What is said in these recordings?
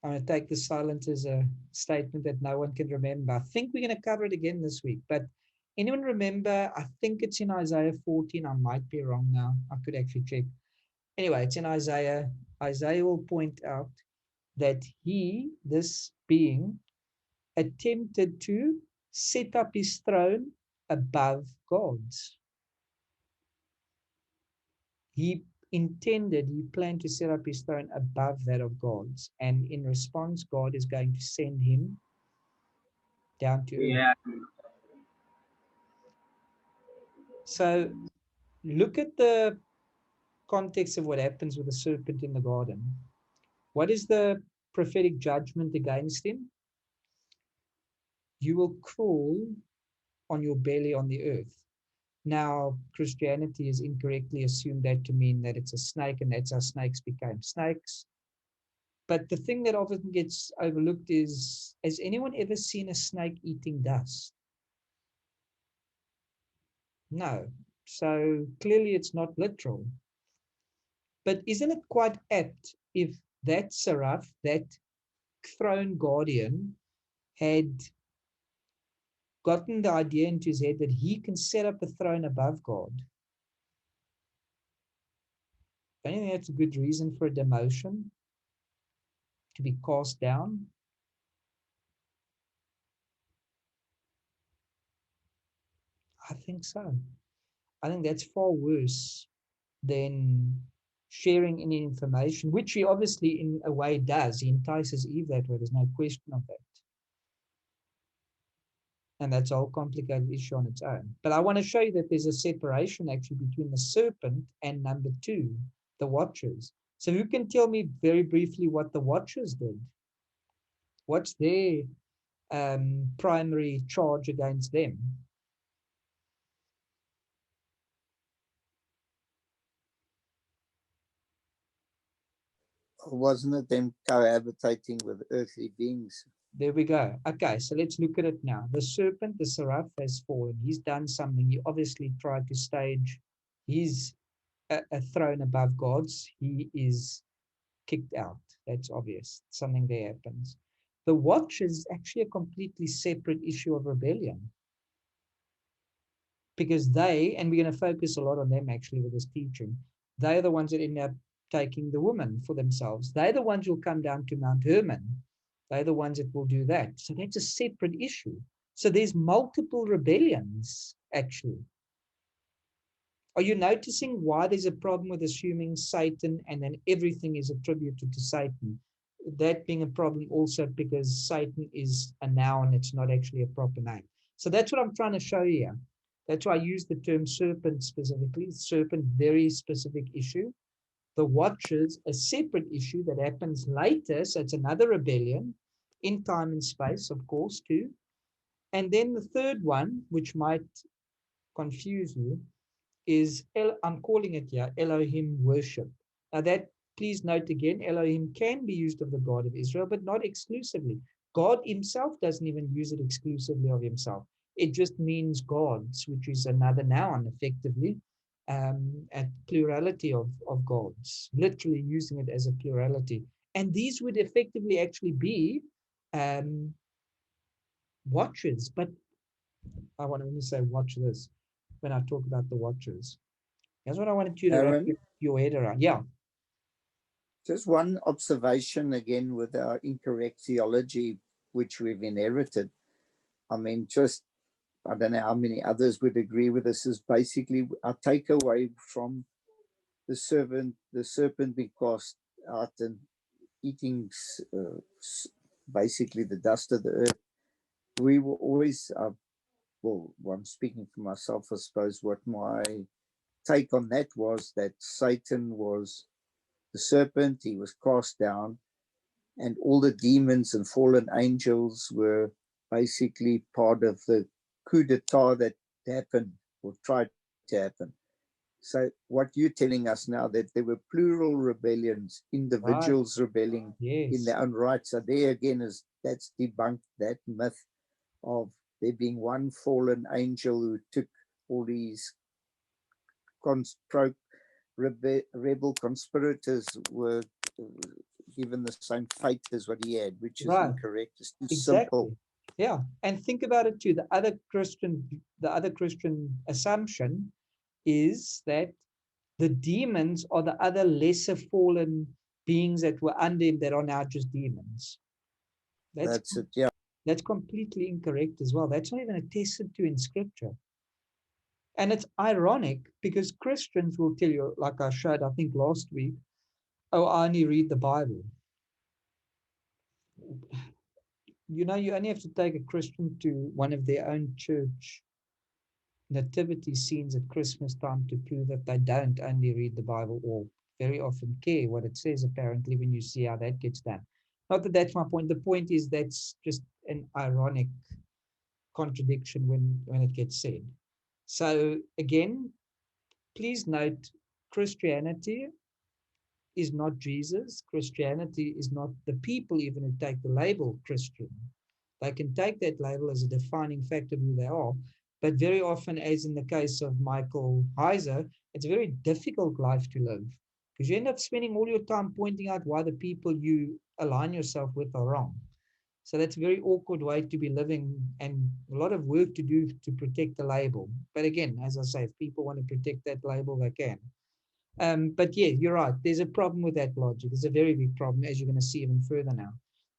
I'm going to take the silence as a statement that no one can remember. I think we're going to cover it again this week, but anyone remember? I think it's in Isaiah 14. I might be wrong now. I could actually check. Anyway, it's in Isaiah. Isaiah will point out that he, this being, attempted to set up his throne above God's. He he planned to set up his throne above that of God's. And in response, God is going to send him down to earth. Yeah. So look at the context of what happens with the serpent in the garden. What is the prophetic judgment against him? You will crawl on your belly on the earth. Now, Christianity has incorrectly assumed that to mean that it's a snake, and that's how snakes became snakes. But the thing that often gets overlooked is, has anyone ever seen a snake eating dust? No. So clearly it's not literal. But isn't it quite apt if that seraph, that throne guardian, had gotten the idea into his head that he can set up a throne above God? Don't you think that's a good reason for a demotion, to be cast down? I think so. I think that's far worse than sharing any information, which he obviously, in a way, does. He entices Eve that way. There's no question of that. And that's a whole complicated issue on its own. But I want to show you that there's a separation actually between the serpent and number two, the watchers. So who can tell me very briefly what the watchers did? What's their primary charge against them? Wasn't it them cohabitating with earthly beings? There we go. Okay, so let's look at it now. The serpent, the seraph, has fallen. He's done something. He obviously tried to stage his a throne above God's. He is kicked out. That's obvious. Something there happens. The watch is actually a completely separate issue of rebellion, because they, and we're going to focus a lot on them actually with this teaching, they're the ones that end up taking the woman for themselves. They're the ones who will come down to Mount Hermon. They're the ones that will do that. So that's a separate issue. So there's multiple rebellions actually. Are you noticing why there's a problem with assuming Satan and then everything is attributed to Satan? That being a problem also because Satan is a noun, it's not actually a proper name. So that's what I'm trying to show you here. That's why I use the term serpent specifically. Serpent, very specific issue. The watchers, a separate issue that happens later. So it's another rebellion in time and space, of course, too. And then the third one, which might confuse you, is, I'm calling it here, Elohim worship. Now that, please note again, Elohim can be used of the God of Israel, but not exclusively. God himself doesn't even use it exclusively of himself. It just means gods, which is another noun, effectively, a plurality of gods, literally using it as a plurality. And these would effectively actually be um, watchers. But I want to only say watch this when I talk about the watchers. That's what I wanted you to wrap Aaron, your head around. Yeah. just one observation again with our incorrect theology, which we've inherited. I mean, just I don't know how many others would agree with this, is basically our takeaway from the serpent being cast out and eating basically the dust of the earth. We were always, well, I'm speaking for myself, I suppose, what my take on that was that Satan was the serpent, he was cast down, and all the demons and fallen angels were basically part of the coup d'etat that happened or tried to happen. So what you're telling us now, that there were plural rebellions, Right. individuals rebelling in Yes. their own right. So there again is that's debunked that myth of there being one fallen angel who took all these rebel conspirators were even the same fate as what he had, which is Right. incorrect. It's too Exactly. simple. Yeah. And think about it too. The other Christian assumption is that the demons are the other lesser fallen beings that were under him that are now just demons. That's it. Yeah. That's completely incorrect as well. That's not even attested to in scripture. And it's ironic because Christians will tell you, like I showed, I think last week, oh, I only read the Bible. You know, you only have to take a Christian to one of their own church nativity scenes at Christmas time to prove that they don't only read the Bible or very often care what it says, apparently, when you see how that gets done. Not that that's my point. The point is that's just an ironic contradiction when it gets said. So again, please note Christianity is not Jesus. Christianity is not the people even who take the label Christian. They can take that label as a defining factor of who they are. But very often, as in the case of Michael Heiser, it's a very difficult life to live because you end up spending all your time pointing out why the people you align yourself with are wrong. So that's a very awkward way to be living and a lot of work to do to protect the label. But again, as I say, if people want to protect that label, they can. But yeah, you're right. There's a problem with that logic. There's a very big problem, as you're going to see even further now.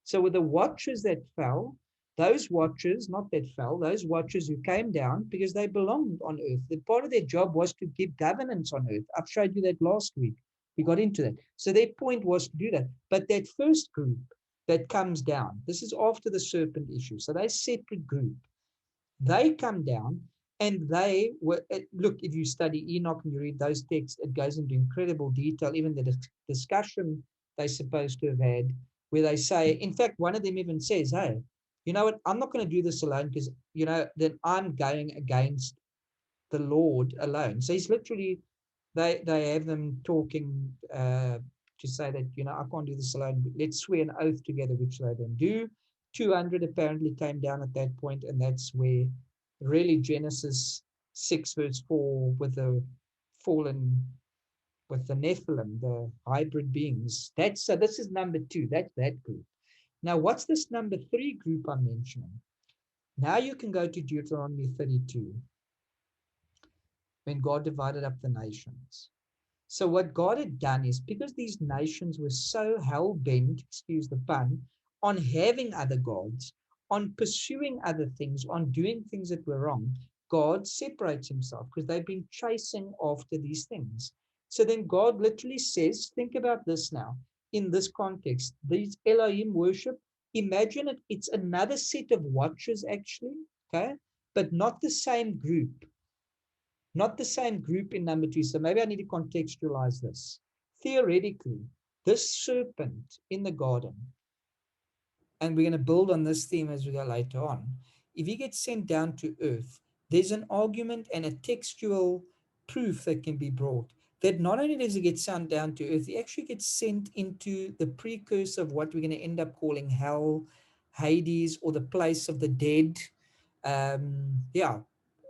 So with the watchers that fell, those watchers, not that fell, those watchers who came down because they belonged on earth. The part of their job was to give governance on earth. I've showed you that last week. We got into that. So their point was to do that. But that first group that comes down, this is after the serpent issue. So they separate group. They come down and they were, look, if you study Enoch and you read those texts, it goes into incredible detail, even the discussion they're supposed to have had, where they say, in fact, one of them even says, hey, you know what, I'm not going to do this alone because, you know, then I'm going against the Lord alone. So he's literally, they have them talking to say that, you know, I can't do this alone. Let's swear an oath together, which they then do. 200 apparently came down at that point, and that's where really Genesis 6 verse 4 with the fallen, with the Nephilim, the hybrid beings. That's so this is number 2. That's that group. Now, what's this number 3 group I'm mentioning? Now you can go to Deuteronomy 32 when God divided up the nations. So what God had done is, because these nations were so hell-bent, excuse the pun, on having other gods, on pursuing other things, on doing things that were wrong, God separates himself because they've been chasing after these things. So then God literally says, think about this now, in this context, these Elohim worship, imagine it, it's another set of watchers actually, okay, but not the same group. Not the same group in number 2. So maybe I need to contextualize this. Theoretically, this serpent in the garden, and we're going to build on this theme as we go later on, if he gets sent down to earth, there's an argument and a textual proof that can be brought that not only does he get sent down to earth, he actually gets sent into the precursor of what we're going to end up calling hell, Hades, or the place of the dead. Yeah,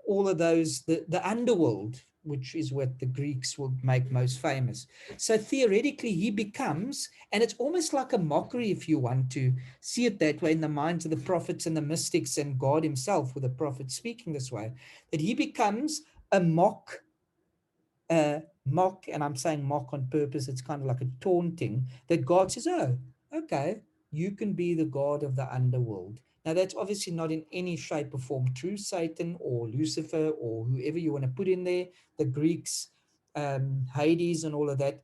all of those, the underworld, which is what the Greeks will make most famous. So theoretically, he becomes, and it's almost like a mockery if you want to see it that way in the minds of the prophets and the mystics and God himself, with the prophet speaking this way, that he becomes a mock, and I'm saying mock on purpose, it's kind of like a taunting, that God says, oh, okay, you can be the God of the underworld. Now, that's obviously not in any shape or form true. Satan or Lucifer or whoever you want to put in there, the Greeks, Hades and all of that,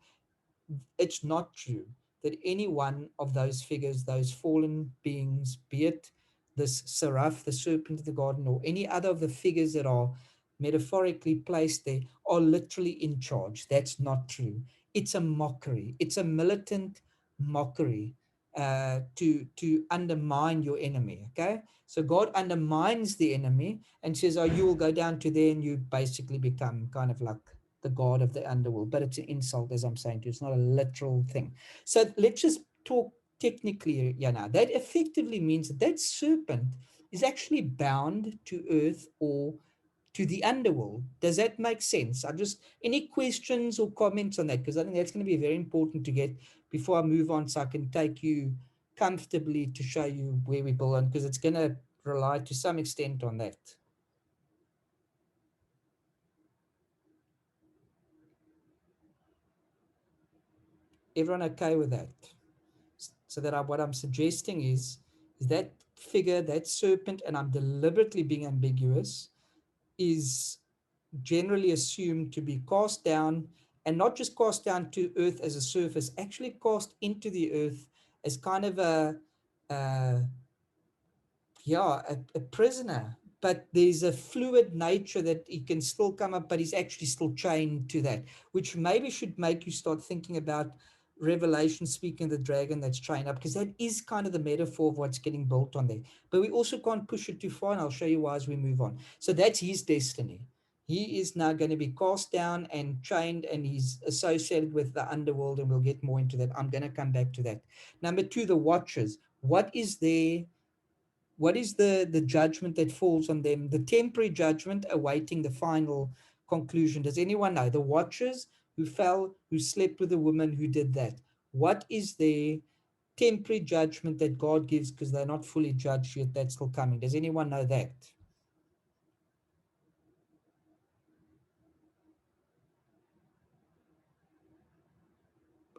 it's not true that any one of those figures, those fallen beings, be it this seraph, the serpent of the garden, or any other of the figures that are metaphorically placed there, are literally in charge. That's not true. It's a mockery. It's a militant mockery to undermine your enemy. Okay, so God undermines the enemy and says, "Oh, you will go down to there, and you basically become kind of like the god of the underworld." But it's an insult, as I'm saying to you. It's not a literal thing. So let's just talk technically, Yana. That effectively means that that serpent is actually bound to earth or to the underworld. Does that make sense? I just, any questions or comments on that? Because I think that's going to be very important to get before I move on, so I can take you comfortably to show you where we belong, because it's going to rely to some extent on that. Everyone okay with that? So that what I'm suggesting is that figure, that serpent, and I'm deliberately being ambiguous, is generally assumed to be cast down, and not just cast down to earth as a surface, actually cast into the earth as kind of uh, a prisoner. But there's a fluid nature that he can still come up, but he's actually still chained to that, which maybe should make you start thinking about Revelation speaking of the dragon that's chained up, because that is kind of the metaphor of what's getting built on there. But we also can't push it too far, and I'll show you why as we move on. So that's his destiny. He is now going to be cast down and chained, and he's associated with the underworld, and we'll get more into that. I'm going to come back to that. Number two, the watchers. What is the judgment that falls on them? The temporary judgment awaiting the final conclusion. Does anyone know? The watchers who fell, who slept with the woman who did that. What is their temporary judgment that God gives, because they're not fully judged yet? That's still coming. Does anyone know that?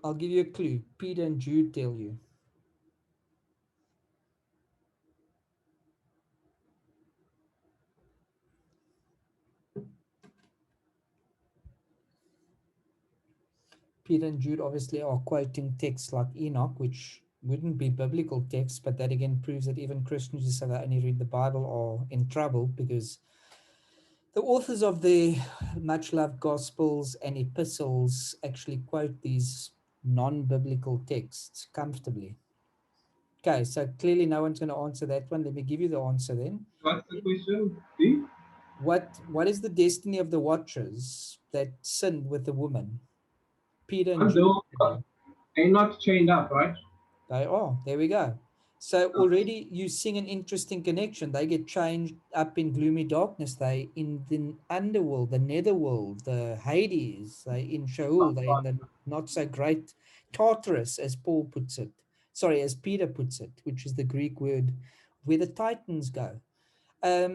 I'll give you a clue. Peter and Jude tell you. Peter and Jude obviously are quoting texts like Enoch, which wouldn't be biblical texts, but that again proves that even Christians who say they only read the Bible are in trouble, because the authors of the much loved Gospels and epistles actually quote these non-biblical texts comfortably. Okay, so clearly no one's going to answer that one. Let me give you the answer then. What's the question, D? What is the destiny of the watchers that sinned with the woman? Peter and And Jude. those are not chained up, right? They are. There we go. So already you seeing an interesting connection. They get changed up in gloomy darkness. They in the underworld, the netherworld, the Hades. They in Sheol. They in the not so great Tartarus, as Paul puts it. Sorry, as Peter puts it, which is the Greek word where the Titans go.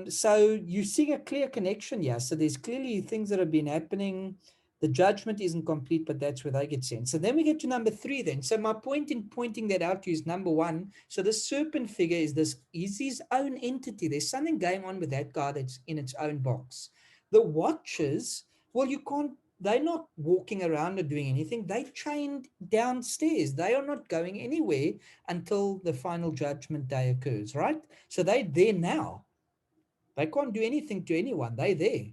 So you see a clear connection, yeah. So there's clearly things that have been happening. The judgment isn't complete, but that's where they get sent. So then we get to number three then. So my point in pointing that out to you is number one. So the serpent figure is his own entity. There's something going on with that guy that's in its own box. The watchers, well, they're not walking around or doing anything. They're chained downstairs. They are not going anywhere until the final judgment day occurs, right? So they're there now. They can't do anything to anyone. They're there.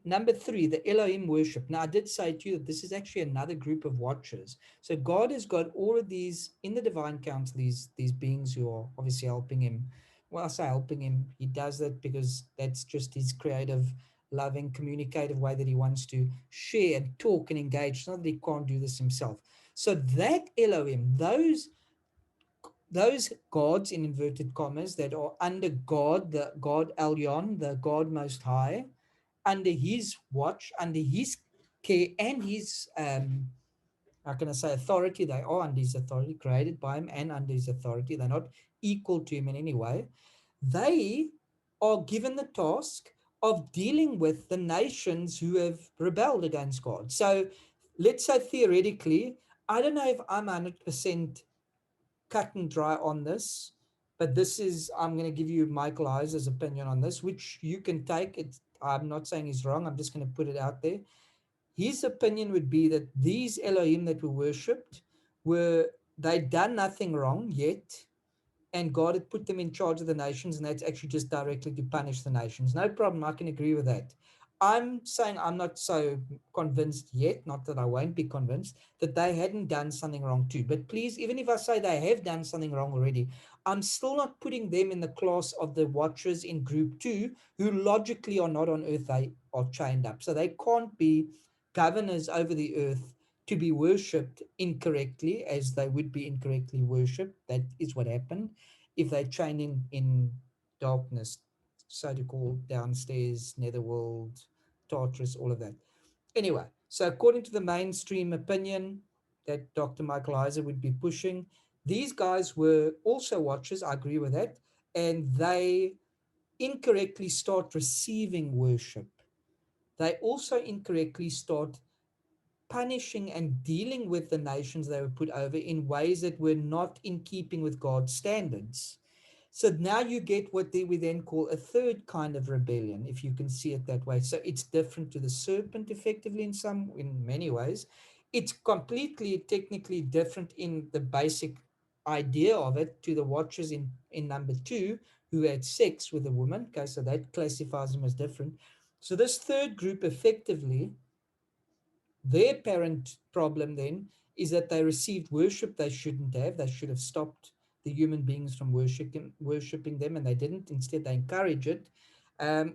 Number three, the Elohim worship. Now, I did say to you that this is actually another group of watchers. So God has got all of these in the divine council, these beings who are obviously helping him. Well, I say helping him. He does that because that's just his creative, loving, communicative way that he wants to share and talk and engage. It's not that he can't do this himself. So that Elohim, those gods in inverted commas that are under God, the God Elyon, the God Most High, under his watch, under his care and his, how can I say, authority. They are under his authority, created by him and under his authority. They're not equal to him in any way. They are given the task of dealing with the nations who have rebelled against God. So let's say theoretically, I don't know if I'm 100% cut and dry on this, but this is, I'm going to give you Michael Heiser's opinion on this, which you can take. I'm not saying he's wrong. I'm just going to put it out there. His opinion would be that these Elohim that were worshipped they'd done nothing wrong yet, and God had put them in charge of the nations, and that's actually just directly to punish the nations. No problem. I can agree with that. I'm saying I'm not so convinced yet, not that I won't be convinced, that they hadn't done something wrong too. But please, even if I say they have done something wrong already, I'm still not putting them in the class of the watchers in group 2 who logically are not on earth. They are chained up. So they can't be governors over the earth to be worshipped incorrectly as they would be incorrectly worshipped. That is what happened if they're chained in darkness, so to call downstairs, netherworld, Tartarus, all of that. Anyway, so according to the mainstream opinion, that Dr. Michael Heiser would be pushing. These guys were also watchers, I agree with that, and they incorrectly start receiving worship. They also incorrectly start punishing and dealing with the nations they were put over in ways that were not in keeping with God's standards. So now you get what we then call a third kind of rebellion, if you can see it that way. So it's different to the serpent effectively in many ways. It's completely technically different in the basic idea of it to the watchers in number 2 who had sex with a woman. Okay, so that classifies them as different. So this third group effectively, their parent problem then is that they received worship they shouldn't have. They should have stopped the human beings from worshiping them, and they didn't. Instead, they encourage it.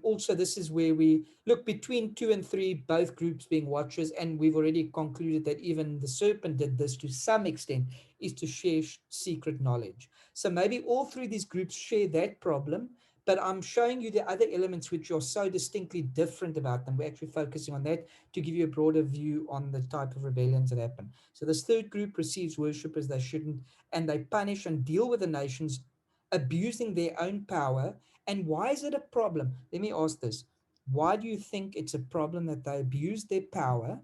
Also, this is where we look between 2 and 3, both groups being watchers, and we've already concluded that even the serpent did this to some extent, is to share secret knowledge. So maybe all 3 of these groups share that problem, but I'm showing you the other elements which are so distinctly different about them. We're actually focusing on that to give you a broader view on the type of rebellions that happen. So this third group receives worship as they shouldn't, and they punish and deal with the nations, abusing their own power. And why is it a problem? Let me ask this. Why do you think it's a problem that they abuse their power?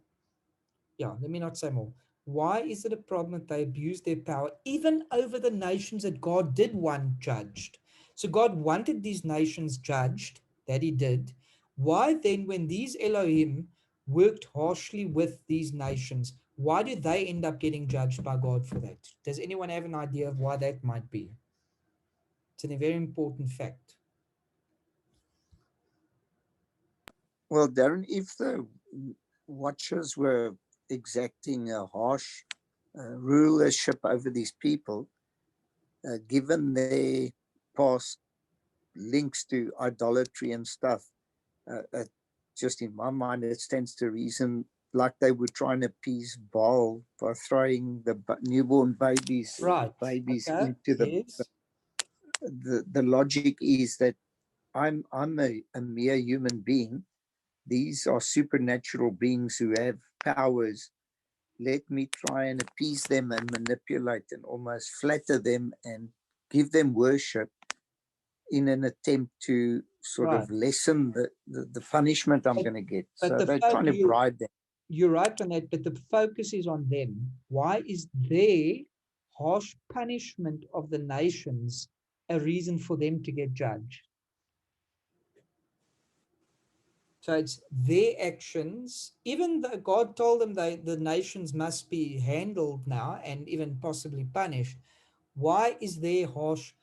Yeah, let me not say more. Why is it a problem that they abuse their power even over the nations that God did want judged? So God wanted these nations judged, that he did. Why then, when these Elohim worked harshly with these nations, why did they end up getting judged by God for that? Does anyone have an idea of why that might be? It's a very important fact. Well, Darren, if the watchers were exacting a harsh rulership over these people, given their past links to idolatry and stuff, just in my mind, it stands to reason like they were trying to appease Baal by throwing the newborn babies Right. Okay. into Yes. the logic is that I'm a mere human being. These are supernatural beings who have powers. Let me try and appease them and manipulate and almost flatter them and give them worship in an attempt to sort Right. of lessen the punishment I'm But, going to get. but So the they're fact trying to bribe them. you're right on that, but the focus is on them. Why is their harsh punishment of the nations a reason for them to get judged? So it's their actions, even though God told them the nations must be handled now and even possibly punished. Why is their harsh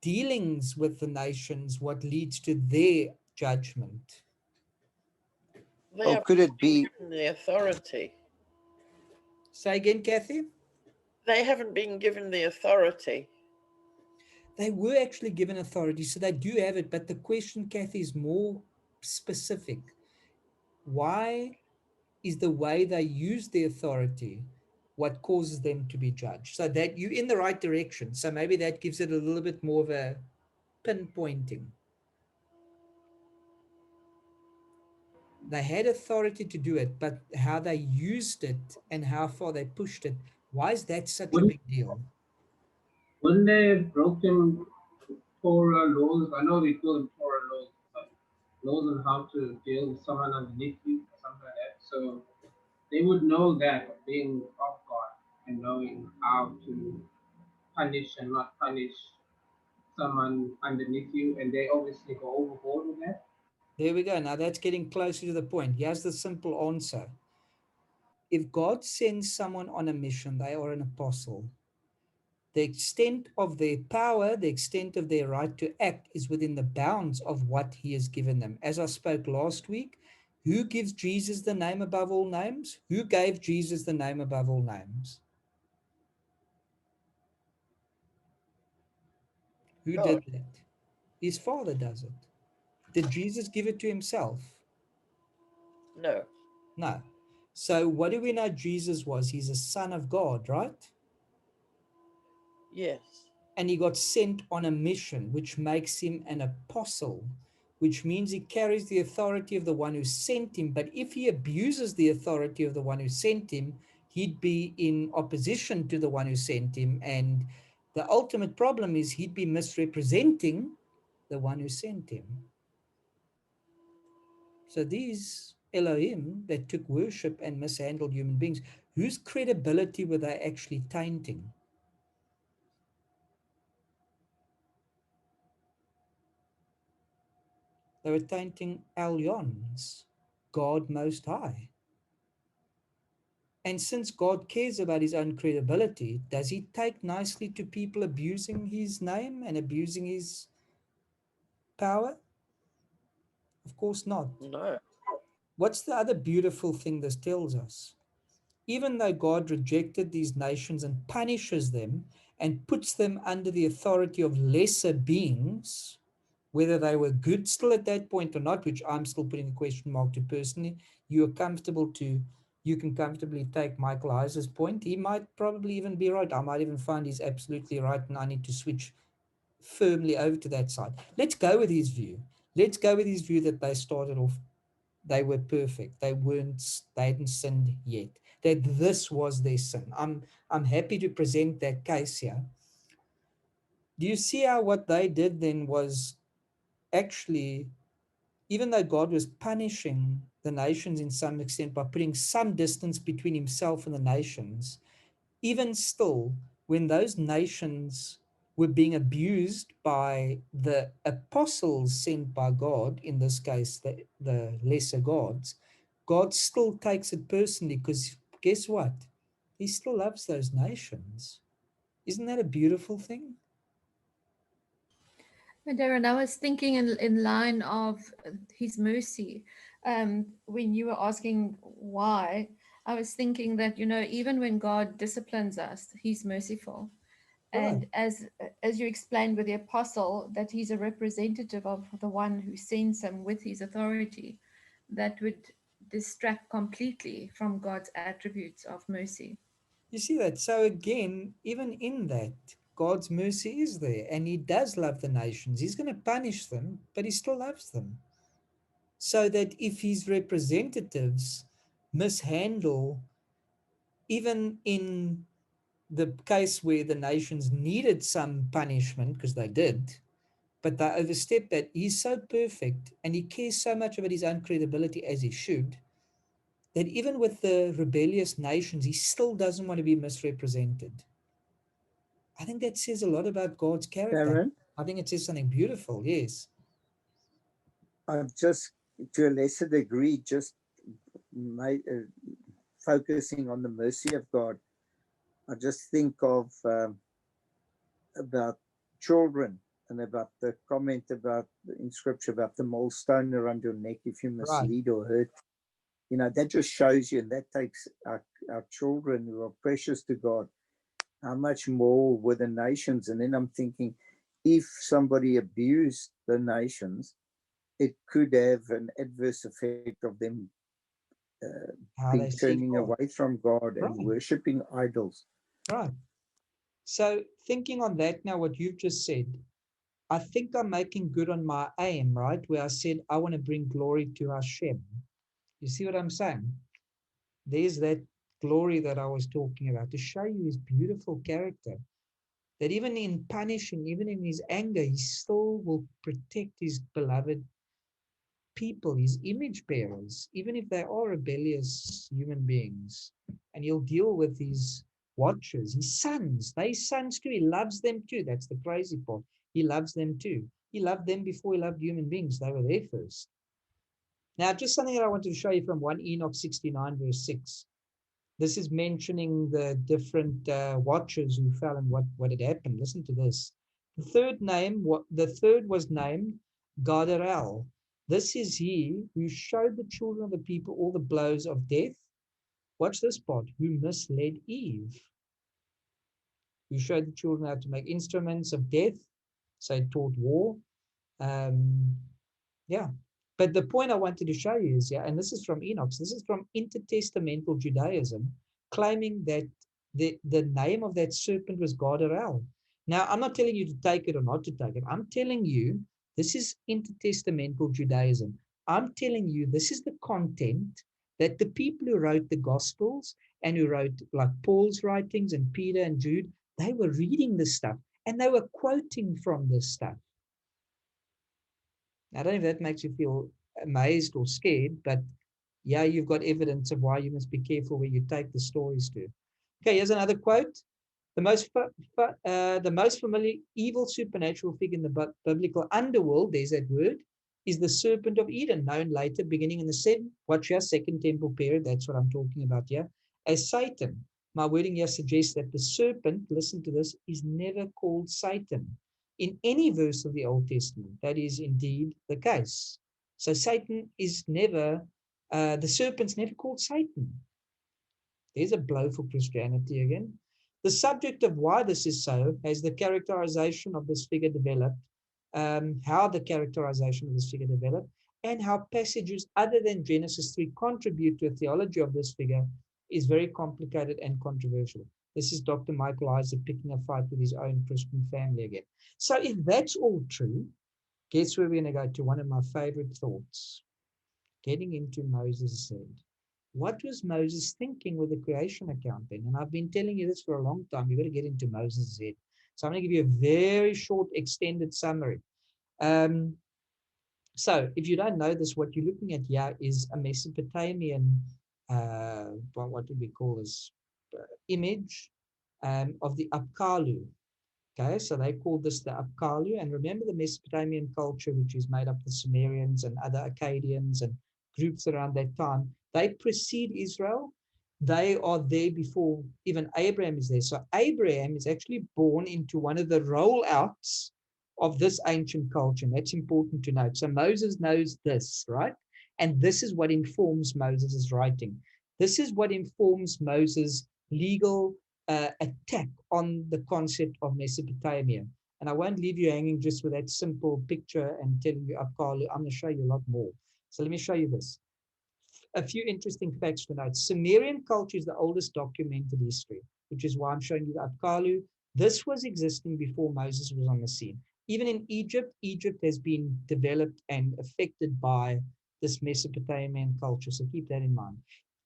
dealings with the nations what leads to their judgment? They Or are could it be given the authority. Say again, Kathy? They haven't been given the authority. They were actually given authority, so they do have it. But the question, Kathy, is more specific. Why is the way they use the authority what causes them to be judged? So that you're in the right direction. So maybe that gives it a little bit more of a pinpointing. They had authority to do it, but how they used it and how far they pushed it, why is that such a Wouldn't, big deal? wouldn't they have broken Torah laws? I know we call them Torah laws, but laws on how to deal with someone underneath you or something like that. So they would know that being of God and knowing how to punish and not punish someone underneath you, and they obviously go overboard with that. There we go. Now that's getting closer to the point. Here's the simple answer. If God sends someone on a mission, they are an apostle. The extent of their power, the extent of their right to act is within the bounds of what he has given them. As I spoke last week, who gives Jesus the name above all names? Who gave Jesus the name above all names? Who God, did that? His Father does it. Did Jesus give it to himself? no, No. So what do we know Jesus was? He's a son of God, right? yes, And he got sent on a mission, which makes him an apostle, which means he carries the authority of the one who sent him. But if he abuses the authority of the one who sent him, he'd be in opposition to the one who sent him. And the ultimate problem is he'd be misrepresenting the one who sent him. So these Elohim that took worship and mishandled human beings, whose credibility were they actually tainting? They were tainting Elion's, God Most High. And since God cares about his own credibility, does he take nicely to people abusing his name and abusing his power? Of course not. No. What's the other beautiful thing this tells us? Even though God rejected these nations and punishes them and puts them under the authority of lesser beings, whether they were good still at that point or not, which I'm still putting a question mark to personally, you can comfortably take Michael Heiser's point. He might probably even be right. I might even find he's absolutely right and I need to switch firmly over to that side. Let's go with his view. Let's go with his view that they started off, they were perfect. They hadn't sinned yet. That this was their sin. I'm happy to present that case here. Do you see how what they did then was actually, even though God was punishing the nations in some extent by putting some distance between himself and the nations, even still, when those nations were being abused by the apostles sent by God, in this case, the lesser gods, God still takes it personally because guess what? He still loves those nations. Isn't that a beautiful thing? Darren, I was thinking in line of his mercy. When you were asking why, I was thinking that, even when God disciplines us, he's merciful. And Right. as you explained with the apostle, that he's a representative of the one who sends him with his authority, that would distract completely from God's attributes of mercy. You see that? So again, even in that, God's mercy is there and he does love the nations. He's going to punish them, but he still loves them. So that if his representatives mishandle, even in the case where the nations needed some punishment, because they did, but they overstepped that, he's so perfect and he cares so much about his own credibility as he should, that even with the rebellious nations, he still doesn't want to be misrepresented. I think that says a lot about God's character. Darren, I think it says something beautiful, yes. I'm just, to a lesser degree, just focusing on the mercy of God. I just think of about children and about the comment about in scripture about the millstone around your neck if you Right. mislead or hurt. That just shows you, and that takes our children who are precious to God, how much more with the nations. And then I'm thinking, if somebody abused the nations, it could have an adverse effect of them How being they see turning God. away from God and Right. worshipping idols. Right. So thinking on that now, what you've just said, I think I'm making good on my aim, right? Where I said, I want to bring glory to Hashem. You see what I'm saying? There's that glory that I was talking about to show you his beautiful character. That even in punishing, even in his anger, he still will protect his beloved people, his image bearers, even if they are rebellious human beings. And he'll deal with his watchers, his sons. They sons too. He loves them too. That's the crazy part. He loves them too. He loved them before he loved human beings. They were there first. Now, just something that I wanted to show you from 1 Enoch 69, verse 6. This is mentioning the different watchers who fell and what had happened. Listen to this. The third was named Gadarel. This is he who showed the children of the people all the blows of death. Watch this part. Who misled Eve. Who showed the children how to make instruments of death. So he taught war. Yeah. But the point I wanted to show you is, and this is from Enoch, this is from intertestamental Judaism, claiming that the name of that serpent was Gadarel. Now, I'm not telling you to take it or not to take it. I'm telling you, this is intertestamental Judaism. I'm telling you, this is the content that the people who wrote the Gospels and who wrote like Paul's writings and Peter and Jude, they were reading this stuff and they were quoting from this stuff. I don't know if that makes you feel amazed or scared, but yeah, you've got evidence of why you must be careful where you take the stories to. Okay, here's another quote. The most familiar evil supernatural figure in the biblical underworld, there's that word, is the serpent of Eden, known later, beginning in the Second Temple period, that's what I'm talking about here, as Satan. My wording here suggests that the serpent, listen to this, is never called Satan in any verse of the Old Testament. That is indeed the case. So Satan is never, the serpent's never called Satan. There's a blow for Christianity again. The subject of why this is so, as the characterization of this figure developed, how the characterization of this figure developed, and how passages other than Genesis 3 contribute to a theology of this figure is very complicated and controversial. This is Dr. Michael Isaac picking a fight with his own Christian family again. So if that's all true, guess where we're going to go to? One of my favorite thoughts. Getting into Moses' head. What was Moses thinking with the creation account then? And I've been telling you this for a long time. You've got to get into Moses' head. So I'm going to give you a very short, extended summary. So if you don't know this, what you're looking at here is a Mesopotamian, what do we call this, image of the Apkallu. Okay, so they call this the Apkallu. And remember the Mesopotamian culture, which is made up of Sumerians and other Akkadians and groups around that time. They precede Israel. They are there before even Abraham is there. So Abraham is actually born into one of the rollouts of this ancient culture. And that's important to note. So Moses knows this, right? And this is what informs Moses' writing. This is what informs Moses' legal attack on the concept of Mesopotamia. And I won't leave you hanging just with that simple picture and telling you Apkallu. I'm going to show you a lot more. So let me show you this. A few interesting facts to note. Sumerian culture is the oldest documented history, which is why I'm showing you the Apkallu. This was existing before Moses was on the scene. Even in Egypt, Egypt has been developed and affected by this Mesopotamian culture. So keep that in mind.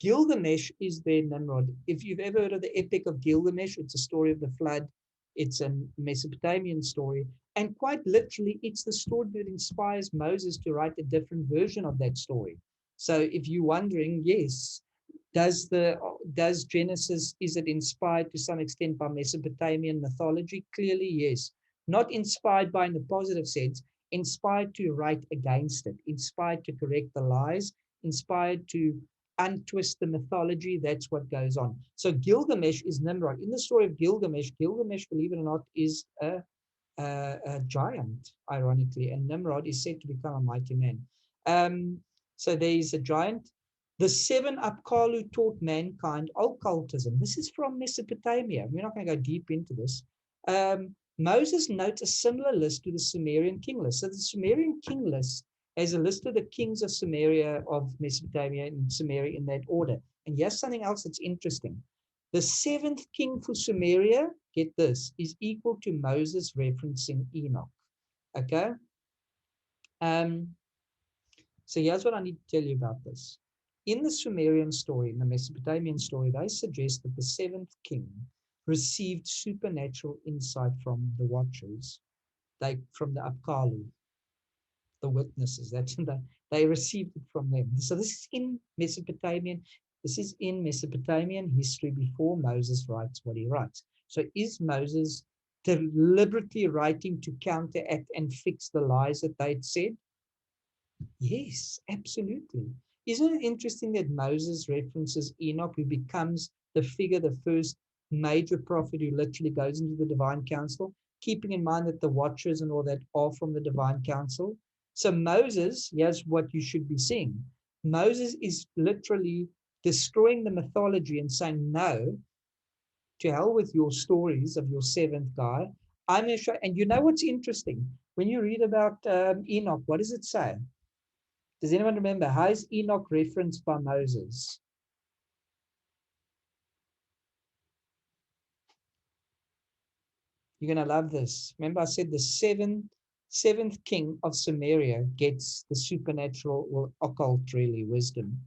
Gilgamesh is their Nimrod. If you've ever heard of the Epic of Gilgamesh, it's a story of the flood. It's a Mesopotamian story. And quite literally, it's the story that inspires Moses to write a different version of that story. So if you're wondering, yes, does Genesis, is it inspired to some extent by Mesopotamian mythology? Clearly, yes. Not inspired by in the positive sense, inspired to write against it, inspired to correct the lies, inspired to untwist the mythology. That's what goes on. So Gilgamesh is Nimrod. In the story of Gilgamesh, believe it or not, is a giant, ironically, and Nimrod is said to become a mighty man. So there is a giant. The 7 Apkallu taught mankind occultism. This is from Mesopotamia. We're not going to go deep into this. Moses notes a similar list to the Sumerian king list. So the Sumerian king list has a list of the kings of Sumeria, of Mesopotamia and Sumeria in that order. And here's something else that's interesting. The 7th king for Sumeria, get this, is equal to Moses referencing Enoch. Okay? So here's what I need to tell you about this. In the Sumerian story, in the Mesopotamian story, they suggest that the 7th king received supernatural insight from the watchers, from the Apkallu, the witnesses. They received it from them. So this is in Mesopotamian. This is in Mesopotamian history before Moses writes what he writes. So is Moses deliberately writing to counteract and fix the lies that they'd said? Yes, absolutely. Isn't it interesting that Moses references Enoch, who becomes the figure, the first major prophet who literally goes into the divine council, keeping in mind that the watchers and all that are from the divine council? So Moses, here's what you should be seeing. Moses is literally destroying the mythology and saying, no, to hell with your stories of your 7th guy. I'm going to show, and you know what's interesting? When you read about Enoch, what does it say? Does anyone remember? How is Enoch referenced by Moses? You're going to love this. Remember I said the seventh king of Sumeria gets the supernatural or occult, really, wisdom.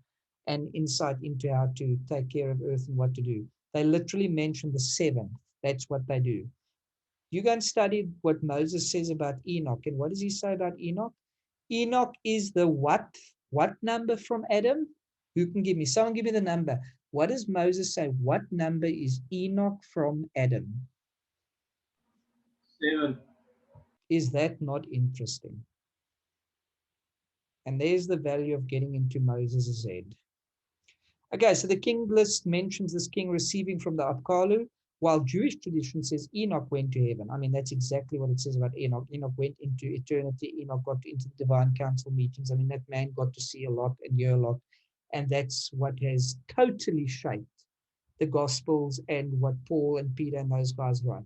and insight into how to take care of earth and what to do. They literally mention the seventh. That's what they do. You go and study what Moses says about Enoch. And what does he say about Enoch? Enoch is the what? What number from Adam? Who can give me? Someone give me the number. What does Moses say? What number is Enoch from Adam? 7. Is that not interesting? And there's the value of getting into Moses' head. Okay, so the king list mentions this king receiving from the Apkallu, while Jewish tradition says Enoch went to heaven. I mean, that's exactly what it says about Enoch. Enoch went into eternity. Enoch got into the divine council meetings. I mean, that man got to see a lot and hear a lot. And that's what has totally shaped the Gospels and what Paul and Peter and those guys write.